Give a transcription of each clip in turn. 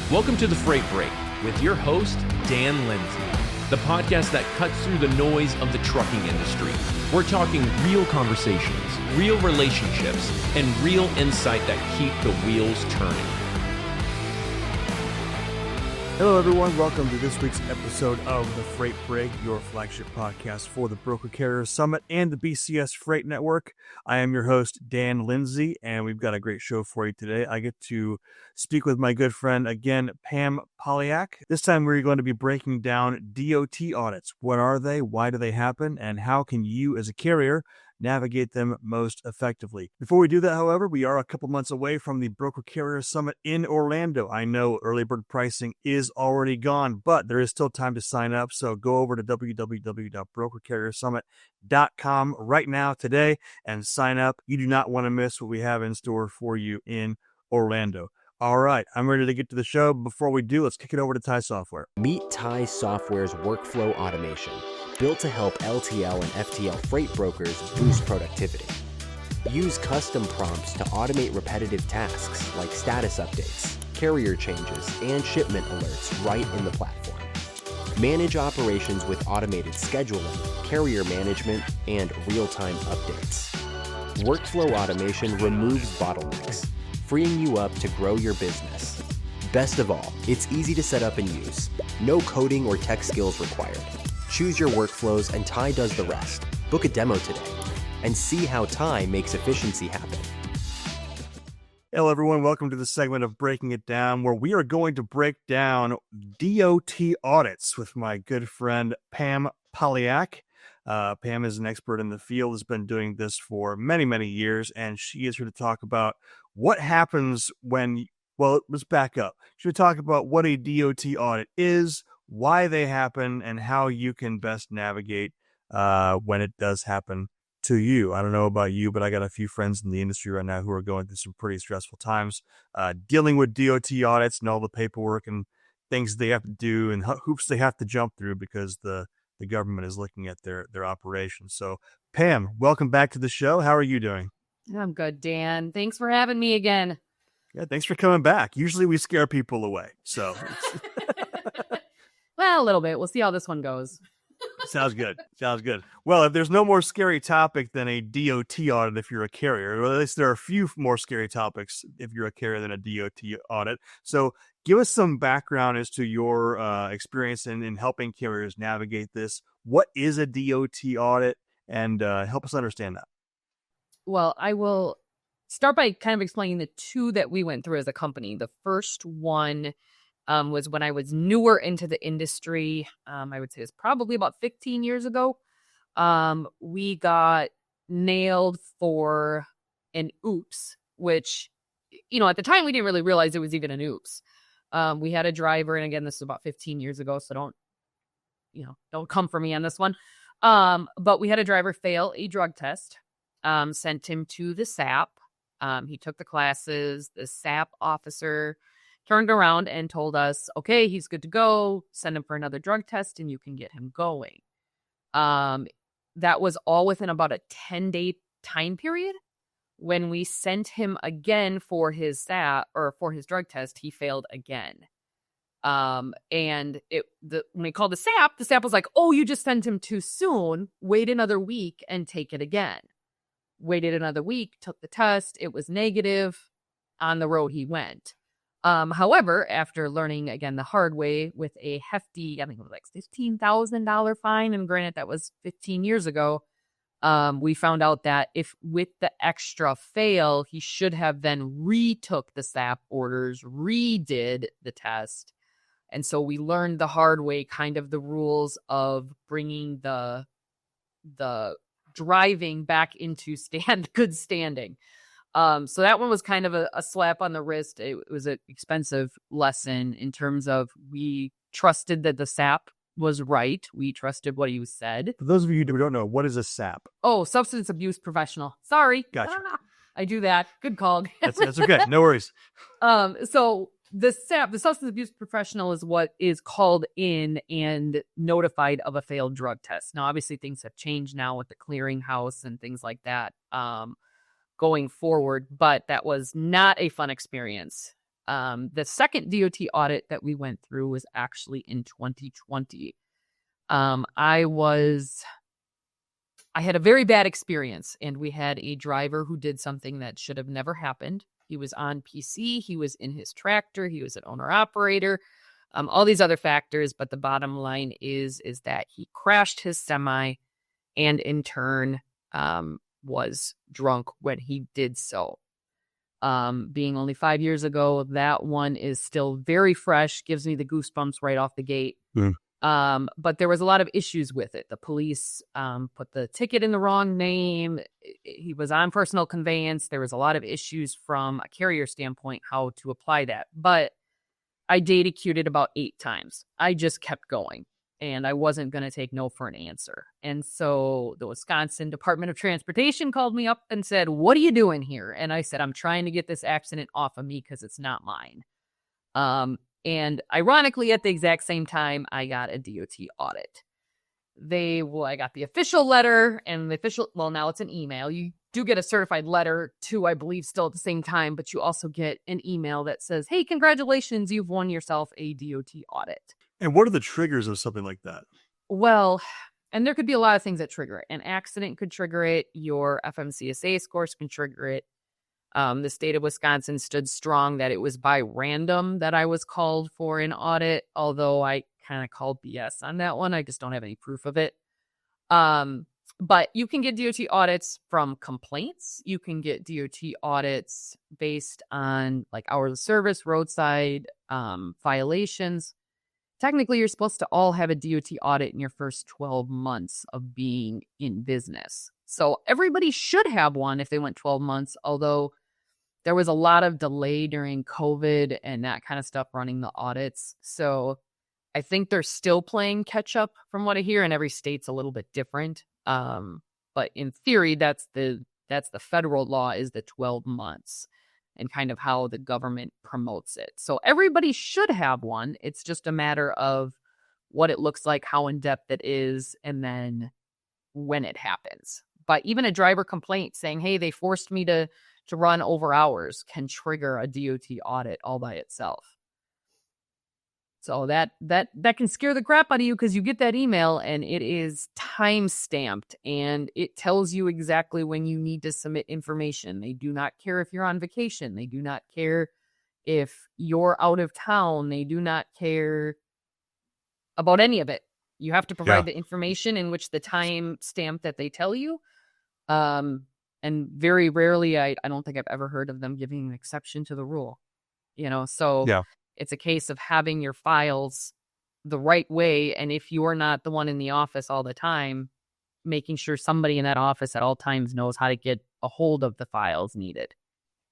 Welcome to The Freight Break with your host, Dan Lindsey, the podcast that cuts through the noise of the trucking industry. We're talking real conversations, real relationships, and real insight that keep the wheels turning. Hello, everyone. Welcome to this week's episode of The Freight Break, your flagship podcast for the Broker Carrier Summit and the BCS Freight Network. I am your host, Dan Lindsey, and we've got a great show for you today. I get to speak with my good friend, again, Pam Polyak. This time, we're going to be breaking down DOT audits. What are they? Why do they happen? And how can you, as a carrier, navigate them most effectively? Before we do that, however, we are a couple months away from the Broker Carrier Summit in Orlando. I know early bird pricing is already gone, but there is still time to sign up. So go over to www.brokercarriersummit.com right now today and sign up. You do not want to miss what we have in store for you in Orlando. All right, I'm ready to get to the show. Before we do, let's kick it over to Ty Software. Meet Ty Software's workflow automation, built to help LTL and FTL freight brokers boost productivity. Use custom prompts to automate repetitive tasks like status updates, carrier changes, and shipment alerts right in the platform. Manage operations with automated scheduling, carrier management, and real-time updates. Workflow automation removes bottlenecks, freeing you up to grow your business. Best of all, it's easy to set up and use. No coding or tech skills required. Choose your workflows and Ty does the rest. Book a demo today and see how Ty makes efficiency happen. Hello, everyone. Welcome to the segment of Breaking It Down, where we are going to break down DOT audits with my good friend, Pam Polyak. Pam is an expert in the field, has been doing this for many, many years, and she is here to talk about what happens when, well, let's back up. She would talk about what a DOT audit is, why they happen, and how you can best navigate when it does happen to you. I don't know about you, but I got a few friends in the industry right now who are going through some pretty stressful times dealing with DOT audits and all the paperwork and things they have to do and hoops they have to jump through because the government is looking at their operations. So, Pam, welcome back to the show. How are you doing? I'm good, Dan. Thanks for having me again. Yeah, thanks for coming back. Usually we scare people away, so... Well, a little bit. We'll see how this one goes. Sounds good. Sounds good. Well, if there's no more scary topic than a DOT audit if you're a carrier, or at least there are a few more scary topics if you're a carrier than a DOT audit. So give us some background as to your experience in helping carriers navigate this. What is a DOT audit? And help us understand that. Well, I will start by kind of explaining the two that we went through as a company. The first one was when I was newer into the industry. I would say it's probably about 15 years ago. We got nailed for an oops, which, at the time we didn't really realize it was even an oops. We had a driver, and again, this is about 15 years ago, so don't come for me on this one. But we had a driver fail a drug test, sent him to the SAP. He took the classes. The SAP officer turned around and told us, okay, he's good to go. Send him for another drug test and you can get him going. That was all within about a 10-day time period. When we sent him again for his SAP or for his drug test, he failed again. And when we called the SAP was like, oh, you just sent him too soon. Wait another week and take it again. Waited another week, took the test. It was negative. On the road he went. However, after learning again the hard way with a hefty, I think it was like $15,000 fine, and granted that was 15 years ago, we found out that if with the extra fail, he should have then retook the SAP orders, redid the test. And so we learned the hard way, kind of the rules of bringing the driving back into good standing. So that one was kind of a slap on the wrist. It was an expensive lesson in terms of we trusted that the SAP was right. We trusted what he said. For those of you who don't know, what is a SAP? Oh, substance abuse professional. Sorry. Gotcha. I do that. Good call. That's okay. No worries. So the SAP, the substance abuse professional, is what is called in and notified of a failed drug test. Now, obviously, things have changed now with the clearinghouse and things like that going forward, but that was not a fun experience. The second DOT audit that we went through was actually in 2020. I had a very bad experience, and we had a driver who did something that should have never happened. He was on PC, he was in his tractor, he was an owner-operator, all these other factors, but the bottom line is that he crashed his semi and in turn was drunk when he did so. Being only 5 years ago, that one is still very fresh, gives me the goosebumps right off the gate. But there was a lot of issues with it. The police put the ticket in the wrong name. He was on personal conveyance. There was a lot of issues from a carrier standpoint how to apply that. But I data queued it about 8 times. I just kept going, and I wasn't going to take no for an answer. And so the Wisconsin Department of Transportation called me up and said, "What are you doing here?" And I said, "I'm trying to get this accident off of me because it's not mine." And ironically, at the exact same time, I got a DOT audit. I got the official letter and now it's an email. You do get a certified letter too, I believe, still at the same time, but you also get an email that says, "Hey, congratulations, you've won yourself a DOT audit." And what are the triggers of something like that? Well, and there could be a lot of things that trigger it. An accident could trigger it. Your FMCSA scores can trigger it. The state of Wisconsin stood strong that it was by random that I was called for an audit, although I kind of called BS on that one. I just don't have any proof of it. But you can get DOT audits from complaints. You can get DOT audits based on like hours of service, roadside violations. Technically, you're supposed to all have a DOT audit in your first 12 months of being in business. So everybody should have one if they went 12 months, although there was a lot of delay during COVID and that kind of stuff running the audits. So I think they're still playing catch up from what I hear, and every state's a little bit different. But in theory, that's the federal law, is the 12 months and kind of how the government promotes it. So everybody should have one. It's just a matter of what it looks like, how in depth it is, and then when it happens. But even a driver complaint saying, "Hey, they forced me to run over hours," can trigger a DOT audit all by itself. So that can scare the crap out of you, because you get that email and it is time stamped and it tells you exactly when you need to submit information. They do not care if you're on vacation. They do not care if you're out of town. They do not care about any of it. You have to provide the information in which the time stamp that they tell you. And very rarely, I don't think I've ever heard of them giving an exception to the rule. So it's a case of having your files the right way. And if you're not the one in the office all the time, making sure somebody in that office at all times knows how to get a hold of the files needed.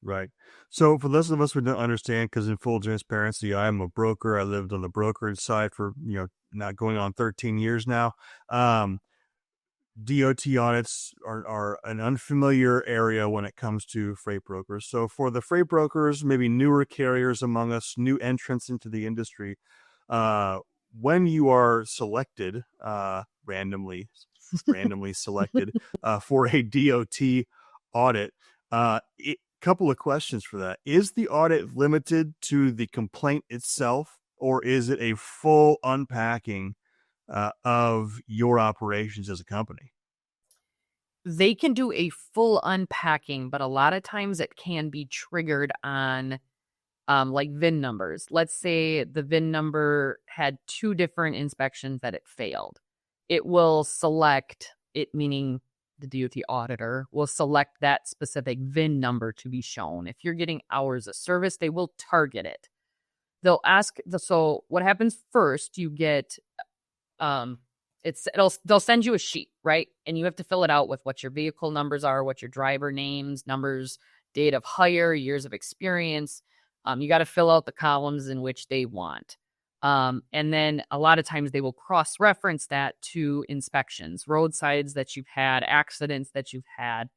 Right. So for those of us who don't understand, because in full transparency, I am a broker. I lived on the brokerage side for, not going on 13 years now. DOT audits are an unfamiliar area when it comes to freight brokers. So for the freight brokers, maybe newer carriers among us, new entrants into the industry, when you are selected, randomly selected for a DOT audit, couple of questions for that. Is the audit limited to the complaint itself, or is it a full unpacking of your operations as a company? They can do a full unpacking, but a lot of times it can be triggered on like VIN numbers. Let's say the VIN number had 2 different inspections that it failed. It will select it, meaning the DOT auditor will select that specific VIN number to be shown. If you're getting hours of service, they will target it. They'll ask, so what happens first, you get, they'll send you a sheet, right? And you have to fill it out with what your vehicle numbers are, what your driver names, numbers, date of hire, years of experience. You got to fill out the columns in which they want. And then a lot of times they will cross-reference that to inspections, roadsides that you've had, accidents that you've had.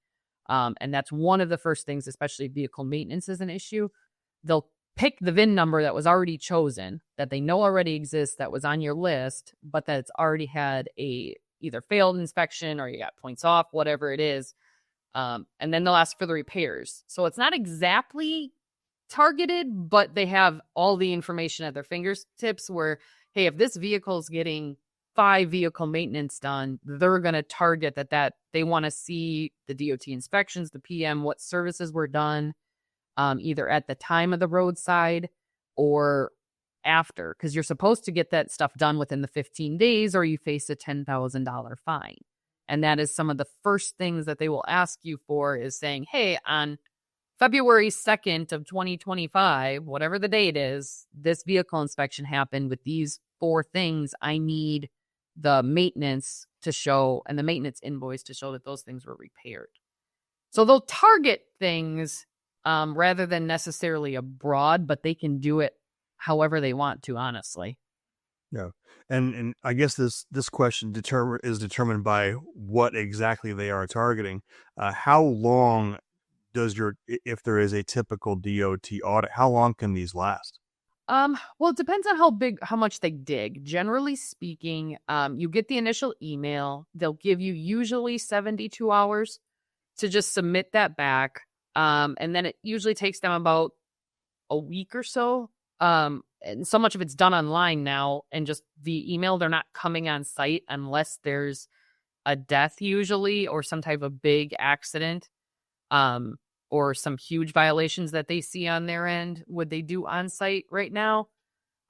And that's one of the first things, especially if vehicle maintenance is an issue. They'll pick the VIN number that was already chosen, that they know already exists, that was on your list, but that it's already had a either failed inspection or you got points off, whatever it is. And then they'll ask for the repairs. So it's not exactly targeted, but they have all the information at their fingertips where, hey, if this vehicle is getting 5 vehicle maintenance done, they're going to target that they want to see the DOT inspections, the PM, what services were done, either at the time of the roadside or after, because you're supposed to get that stuff done within the 15 days or you face a $10,000 fine. And that is some of the first things that they will ask you for, is saying, hey, on February 2nd of 2025, whatever the date is, this vehicle inspection happened with these 4 things. I need the maintenance to show, and the maintenance invoice to show that those things were repaired. So they'll target things rather than necessarily abroad, but they can do it however they want to, honestly. Yeah. And I guess this question is determined by what exactly they are targeting. How long does if there is a typical DOT audit, how long can these last? Well, it depends on how much they dig. Generally speaking, you get the initial email. They'll give you usually 72 hours to just submit that back. And then it usually takes them about a week or so. And so much of it's done online now, and just via email. They're not coming on site unless there's a death usually, or some type of big accident, or some huge violations that they see on their end. Would they do on site right now?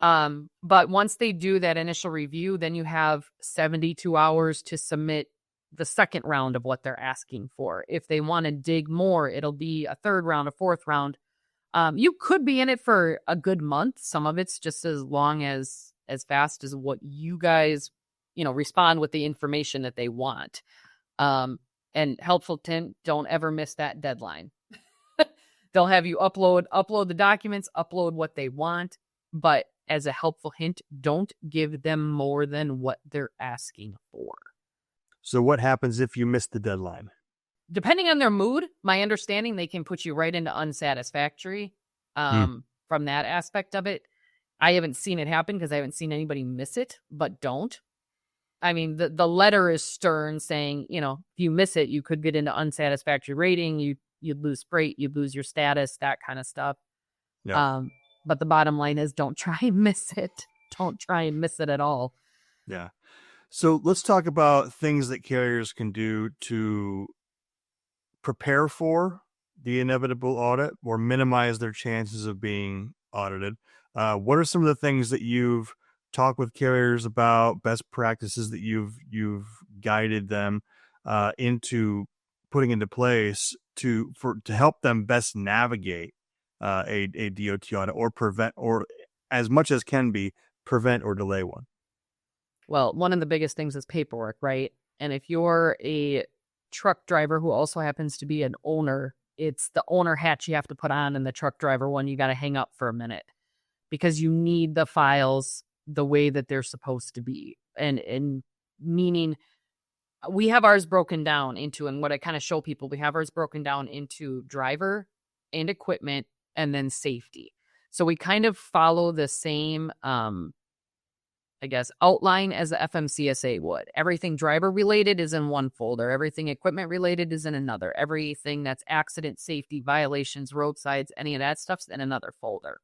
But once they do that initial review, then you have 72 hours to submit the second round of what they're asking for. If they want to dig more, it'll be a third round, a fourth round. You could be in it for a good month. Some of it's just as long as fast as what you guys, respond with the information that they want. And helpful tip, don't ever miss that deadline. They'll have you upload the documents, upload what they want. But as a helpful hint, don't give them more than what they're asking for. So what happens if you miss the deadline? Depending on their mood, my understanding, they can put you right into unsatisfactory from that aspect of it. I haven't seen it happen because I haven't seen anybody miss it, but don't. I mean, the letter is stern, saying, if you miss it, you could get into unsatisfactory rating. You'd lose freight, you'd lose your status, that kind of stuff. Yeah. But the bottom line is, don't try and miss it. Don't try and miss it at all. Yeah. So let's talk about things that carriers can do to prepare for the inevitable audit or minimize their chances of being audited. What are some of the things that you've talked with carriers about, best practices that you've guided them into putting into place to help them best navigate a DOT audit, or prevent, or as much as can be, prevent or delay one? Well, one of the biggest things is paperwork, right? And if you're a truck driver who also happens to be an owner, it's the owner hat you have to put on, and the truck driver one you got to hang up for a minute, because you need the files the way that they're supposed to be. And meaning, we have ours broken down into, and what I kind of show people, we have ours broken down into driver and equipment and then safety. So we kind of follow the same outline as the FMCSA would. Everything driver related is in one folder. Everything equipment related is in another. Everything that's accident, safety, violations, roadsides, any of that stuff's in another folder.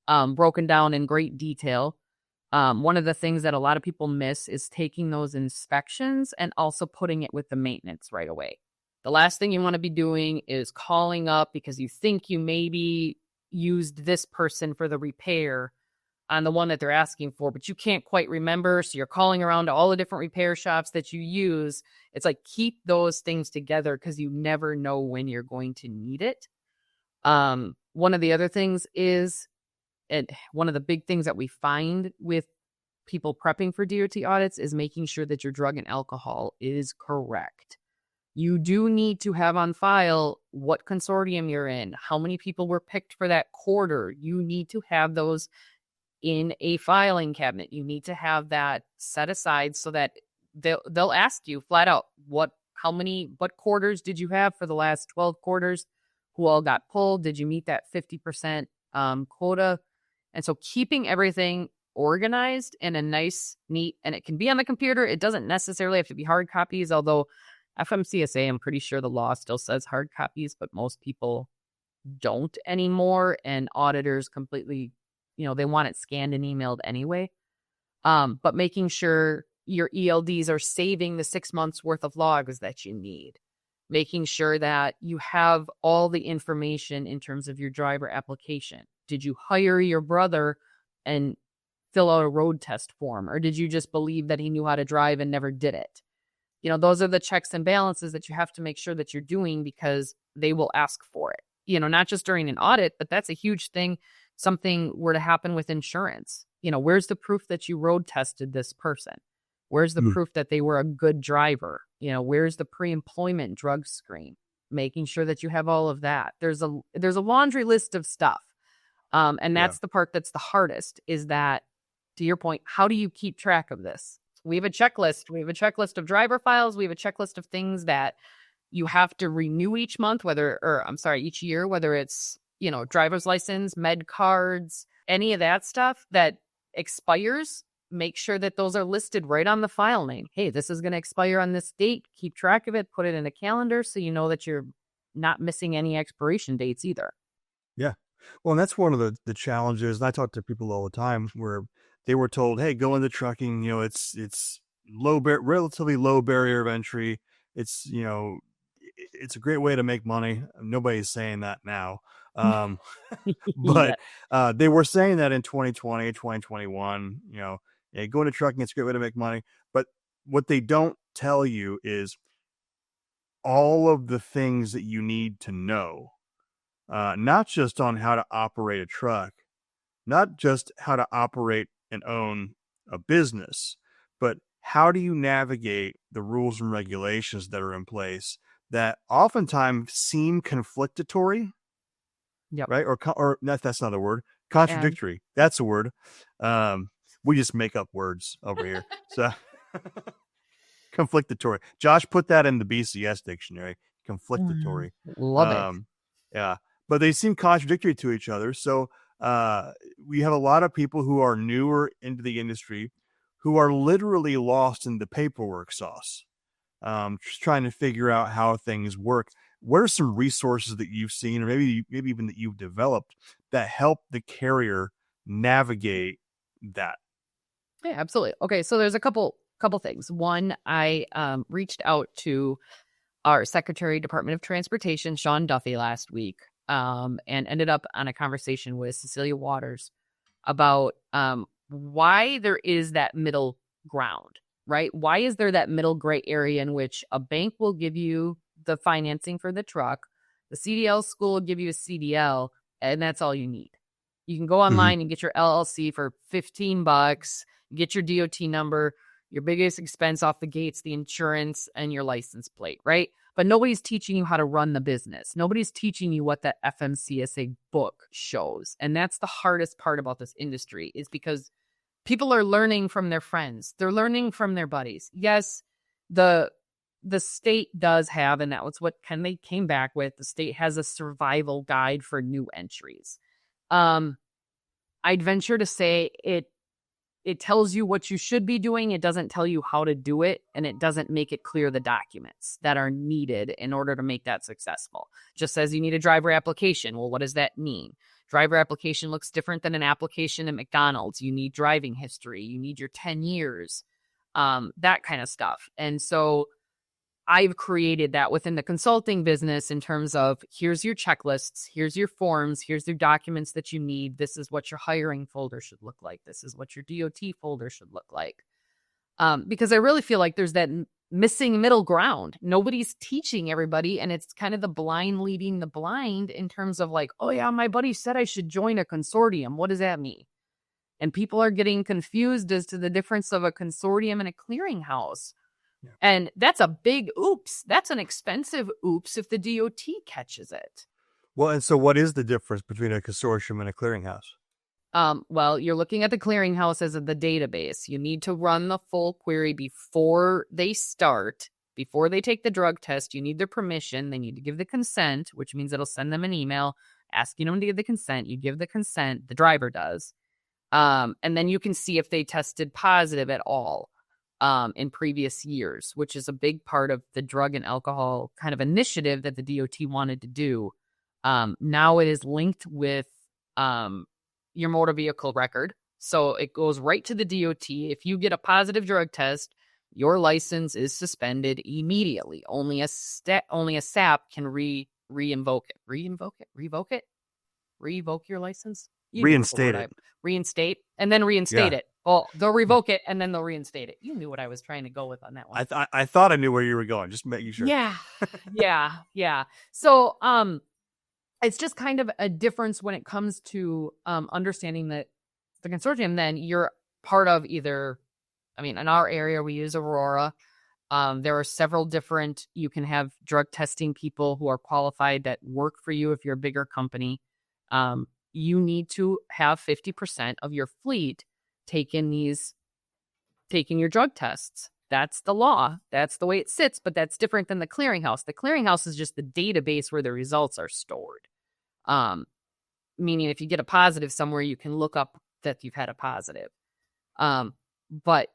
Broken down in great detail. One of the things that a lot of people miss is taking those inspections and also putting it with the maintenance right away. The last thing you want to be doing is calling up because you think you maybe used this person for the repair on the one that they're asking for, but you can't quite remember. So you're calling around to all the different repair shops that you use. It's like, keep those things together because you never know when you're going to need it. One of the other things is, and one of the big things that we find with people prepping for DOT audits, is making sure that your drug and alcohol is correct. You do need to have on file what consortium you're in, how many people were picked for that quarter. You need to have those in a filing cabinet. You need to have that set aside so that they'll ask you flat out, what quarters did you have for the last 12 quarters? Who all got pulled? Did you meet that 50% quota? And so keeping everything organized in a nice, neat, and it can be on the computer. It doesn't necessarily have to be hard copies, although FMCSA, I'm pretty sure the law still says hard copies, but most people don't anymore, and auditors completely, they want it scanned and emailed anyway. But making sure your ELDs are saving the 6 months worth of logs that you need, making sure that you have all the information in terms of your driver application. Did you hire your brother and fill out a road test form, or did you just believe that he knew how to drive and never did it? Those are the checks and balances that you have to make sure that you're doing, because they will ask for it, not just during an audit, but that's a huge thing. Something were to happen with insurance. Where's the proof that you road tested this person? Where's the proof that they were a good driver? Where's the pre-employment drug screen? Making sure that you have all of that. There's a laundry list of stuff. And that's the part that's the hardest, is that, to your point, how do you keep track of this? We have a checklist. We have a checklist of driver files. We have a checklist of things that you have to renew each year, whether it's, driver's license, med cards, any of that stuff that expires. Make sure that those are listed right on the file name. Hey, this is going to expire on this date. Keep track of it. Put it in a calendar so you know that you're not missing any expiration dates either. Yeah. Well, and that's one of the challenges. And I talk to people all the time where they were told, hey, go into trucking. It's relatively low barrier of entry. It's a great way to make money. Nobody's saying that now. But they were saying that in 2020, 2021, go into trucking, it's a great way to make money. But what they don't tell you is all of the things that you need to know, not just on how to operate a truck, not just how to operate and own a business, but how do you navigate the rules and regulations that are in place that oftentimes seem conflictory. Yep. Right. Or not, that's not a word. Contradictory. That's a word. We just make up words over here. So conflictory. Josh put that in the BCS dictionary. Conflictory. Love it. Yeah. But they seem contradictory to each other. So we have a lot of people who are newer into the industry who are literally lost in the paperwork sauce, just trying to figure out how things work. What are some resources that you've seen, or maybe even that you've developed, that help the carrier navigate that? Yeah, absolutely. Okay, so there's a couple things. One, I reached out to our Secretary, Department of Transportation, Sean Duffy, last week, and ended up on a conversation with Cecilia Waters about why there is that middle ground, right? Why is there that middle gray area in which a bank will give you the financing for the truck, the CDL school will give you a CDL, and that's all you need. You can go online and get your LLC for $15, get your DOT number, your biggest expense off the gates, the insurance, and your license plate, right? But nobody's teaching you how to run the business. Nobody's teaching you what that FMCSA book shows. And that's the hardest part about this industry, is because people are learning from their friends. They're learning from their buddies. Yes, the state does have, and that was what they came back with, the state has a survival guide for new entries. I'd venture to say it tells you what you should be doing. It doesn't tell you how to do it, and it doesn't make it clear the documents that are needed in order to make that successful. Just says you need a driver application. Well, what does that mean? Driver application looks different than an application at McDonald's. You need driving history. You need your 10 years, that kind of stuff. And so I've created that within the consulting business in terms of, here's your checklists, here's your forms, here's your documents that you need. This is what your hiring folder should look like. This is what your DOT folder should look like. Because I really feel like there's that missing middle ground. Nobody's teaching everybody, and it's kind of the blind leading the blind in terms of like, oh yeah, my buddy said I should join a consortium. What does that mean? And people are getting confused as to the difference of a consortium and a clearinghouse. Yeah. And that's a big oops. That's an expensive oops if the DOT catches it. Well, and so what is the difference between a consortium and a clearinghouse? Well, you're looking at the clearinghouse as the database. You need to run the full query before they start, before they take the drug test. You need their permission. They need to give the consent, which means it'll send them an email asking them to give the consent. You give the consent, the driver does. And then you can see if they tested positive at all in previous years, which is a big part of the drug and alcohol kind of initiative that the DOT wanted to do Now it is linked with your motor vehicle record. So it goes right to the DOT. If you get a positive drug test, your license is suspended immediately. Only a SAP can revoke your license. Reinstate it. Reinstate and then reinstate it. Well, they'll revoke it and then they'll reinstate it. You knew what I was trying to go with on that one. I thought I knew where you were going. Just making sure. Yeah. So it's just kind of a difference when it comes to understanding that the consortium. Then you're part of either. I mean, in our area, we use Aurora. There are several different, you can have drug testing people who are qualified that work for you if you're a bigger company. You need to have 50% of your fleet taking your drug tests. That's the law. That's the way it sits, but that's different than the clearinghouse. The clearinghouse is just the database where the results are stored. Meaning if you get a positive somewhere, you can look up that you've had a positive. But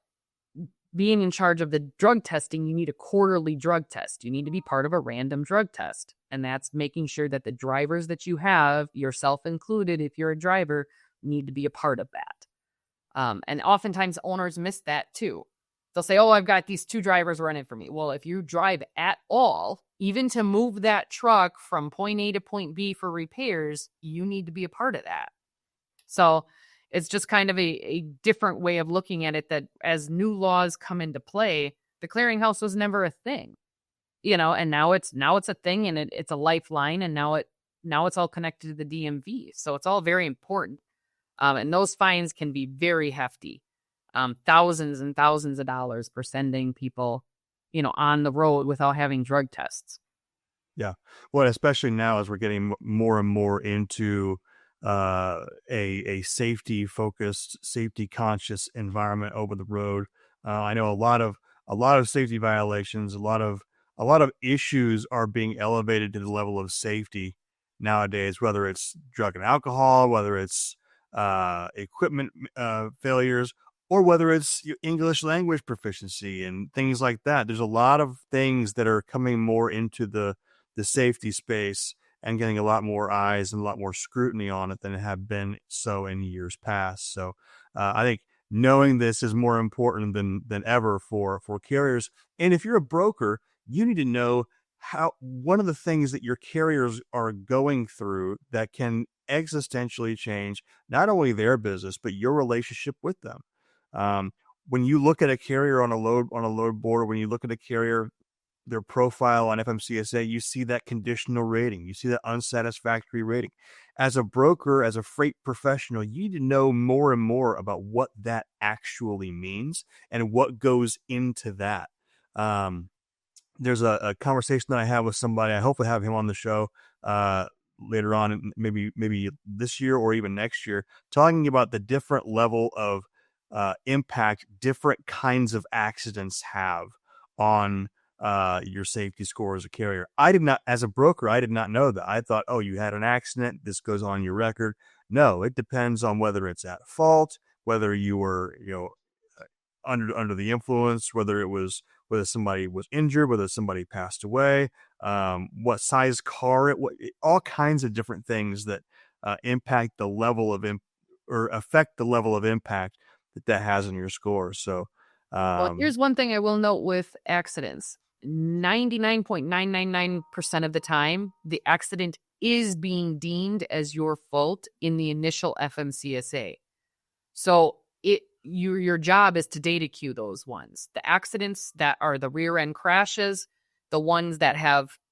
being in charge of the drug testing, you need a quarterly drug test. You need to be part of a random drug test. And that's making sure that the drivers that you have, yourself included, if you're a driver, need to be a part of that. And oftentimes owners miss that too. They'll say, I've got these 2 drivers running for me. Well, if you drive at all, even to move that truck from point A to point B for repairs, you need to be a part of that. So it's just kind of a different way of looking at it, that as new laws come into play, the clearinghouse was never a thing, and now it's a thing, and it's a lifeline. And now it's all connected to the DMV. So it's all very important. And those fines can be very hefty, thousands and thousands of dollars for sending people, on the road without having drug tests. Yeah. Well, especially now as we're getting more and more into a safety focused, safety conscious environment over the road. I know a lot of safety violations, a lot of issues are being elevated to the level of safety nowadays, whether it's drug and alcohol, whether it's equipment failures, or whether it's English language proficiency and things like that. There's a lot of things that are coming more into the safety space and getting a lot more eyes and a lot more scrutiny on it than it have been so in years past. So I think knowing this is more important than ever for carriers. And if you're a broker, you need to know how one of the things that your carriers are going through that can existentially change not only their business, but your relationship with them. When you look at a carrier on a load board, when you look at a carrier, their profile on FMCSA, you see that conditional rating, you see that unsatisfactory rating. As a broker, as a freight professional, you need to know more and more about what that actually means and what goes into that. There's a conversation that I have with somebody. I hopefully have him on the show later on, maybe this year or even next year, talking about the different level of impact different kinds of accidents have on your safety score as a carrier. As a broker, I did not know that. I thought, you had an accident, this goes on your record. No, it depends on whether it's at fault, whether you were, under the influence, whether somebody was injured, whether somebody passed away, what size car all kinds of different things that impact the level of or affect the level of impact that has on your score. So, well, here's one thing I will note with accidents. 99.999% of the time, the accident is being deemed as your fault in the initial FMCSA. So your job is to data queue those ones. The accidents that are the rear end crashes, the ones that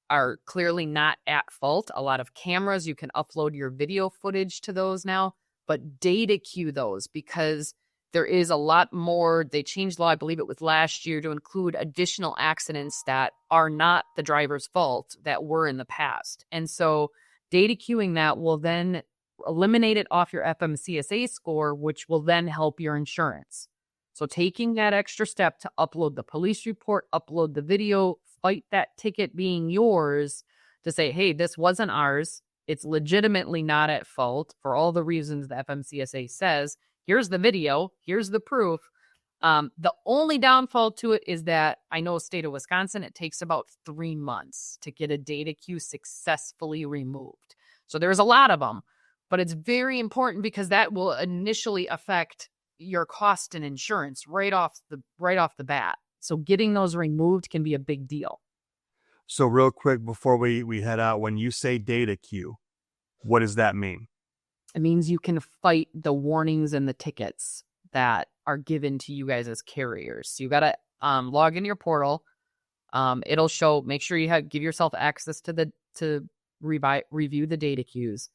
are clearly not at fault. A lot of cameras, you can upload your video footage to those now, but data queue those, because there is a lot more. They changed law, I believe it was last year, to include additional accidents that are not the driver's fault that were in the past. And so data queuing that will then eliminate it off your FMCSA score, which will then help your insurance. So taking that extra step to upload the police report, upload the video, fight that ticket being yours to say, hey, this wasn't ours. It's legitimately not at fault for all the reasons the FMCSA says. Here's the video. Here's the proof. The only downfall to it is that I know state of Wisconsin, it takes about 3 months to get a data queue successfully removed. So there's a lot of them, but it's very important because that will initially affect your cost and insurance right off the bat. So getting those removed can be a big deal. So real quick before we head out, when you say data queue, what does that mean? It means you can fight the warnings and the tickets that are given to you guys as carriers. So you got to log into your portal. It'll show, make sure you give yourself access to review the data queues.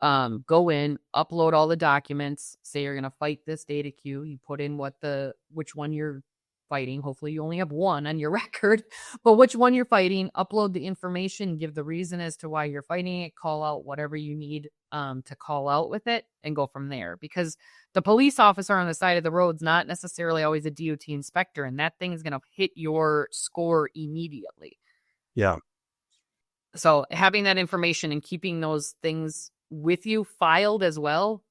Go in, upload all the documents, say you're going to fight this data queue. You put in which one you're fighting. Hopefully you only have one on your record, but which one you're fighting, upload the information, give the reason as to why you're fighting it, call out whatever you need to call out with it, and go from there. Because the police officer on the side of the road is not necessarily always a DOT inspector, and that thing is going to hit your score immediately. Yeah. So having that information and keeping those things with you filed as well,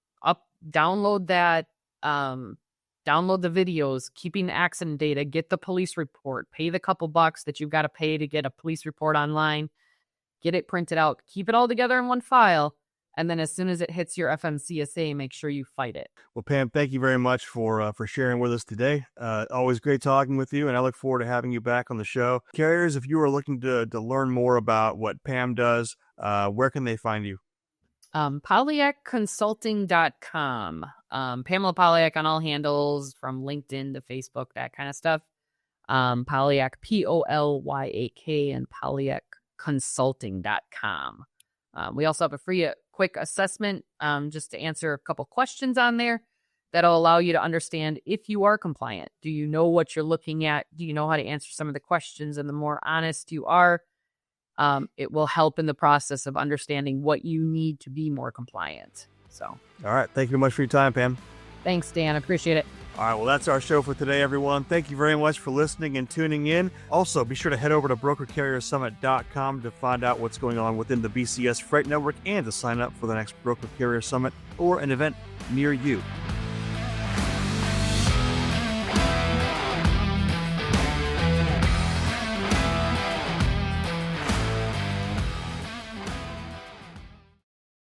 download that, download the videos, keeping the accident data, get the police report, pay the couple bucks that you've got to pay to get a police report online, get it printed out, keep it all together in one file. And then as soon as it hits your FMCSA, make sure you fight it. Well, Pam, thank you very much for sharing with us today. Always great talking with you, and I look forward to having you back on the show. Carriers, if you are looking to learn more about what Pam does, where can they find you? PolyakConsulting.com. Pamela Polyak on all handles, from LinkedIn to Facebook, that kind of stuff. Polyak, Polyak, and PolyakConsulting.com. We also have a free quick assessment just to answer a couple questions on there that'll allow you to understand if you are compliant. Do you know what you're looking at? Do you know how to answer some of the questions? And the more honest you are, it will help in the process of understanding what you need to be more compliant. So, all right. Thank you very much for your time, Pam. Thanks, Dan. I appreciate it. All right. Well, that's our show for today, everyone. Thank you very much for listening and tuning in. Also, be sure to head over to brokercarriersummit.com to find out what's going on within the BCS Freight Network and to sign up for the next Broker Carrier Summit or an event near you.